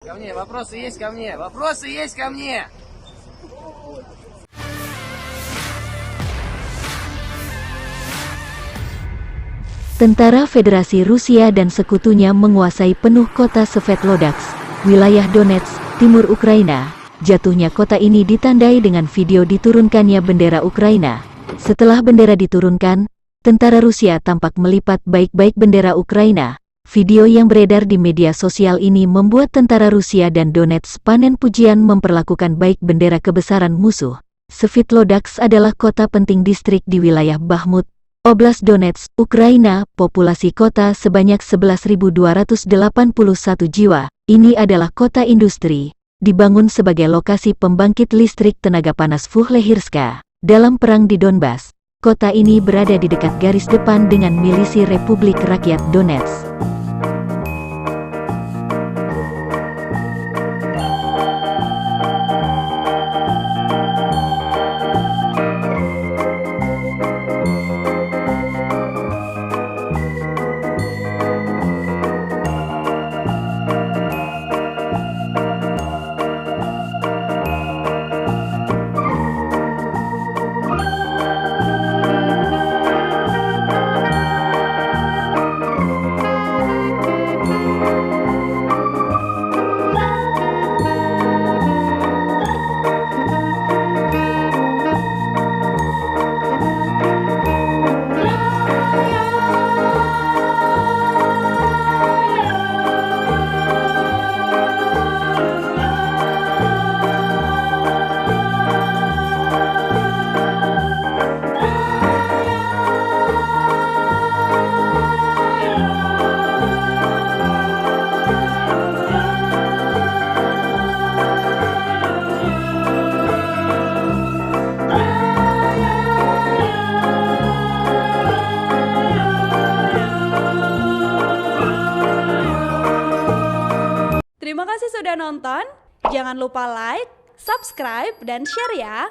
Ко мне, вопросы есть ко мне? Вопросы есть ко мне? Tentara Federasi Rusia dan sekutunya menguasai penuh kota Sverdlovsk, wilayah Donetsk, timur Ukraina. Jatuhnya kota ini ditandai dengan video diturunkannya bendera Ukraina. Setelah bendera diturunkan, tentara Rusia tampak melipat baik-baik bendera Ukraina. Video yang beredar di media sosial ini membuat tentara Rusia dan Donetsk panen pujian memperlakukan baik bendera kebesaran musuh. Sverdlovsk adalah kota penting distrik di wilayah Bakhmut, Oblast Donetsk, Ukraina. Populasi kota sebanyak 11.281 jiwa. Ini adalah kota industri, dibangun sebagai lokasi pembangkit listrik tenaga panas Vuhlehirska. Dalam perang di Donbas, kota ini berada di dekat garis depan dengan milisi Republik Rakyat Donetsk. Terima kasih sudah nonton. Jangan lupa like, subscribe, dan share ya.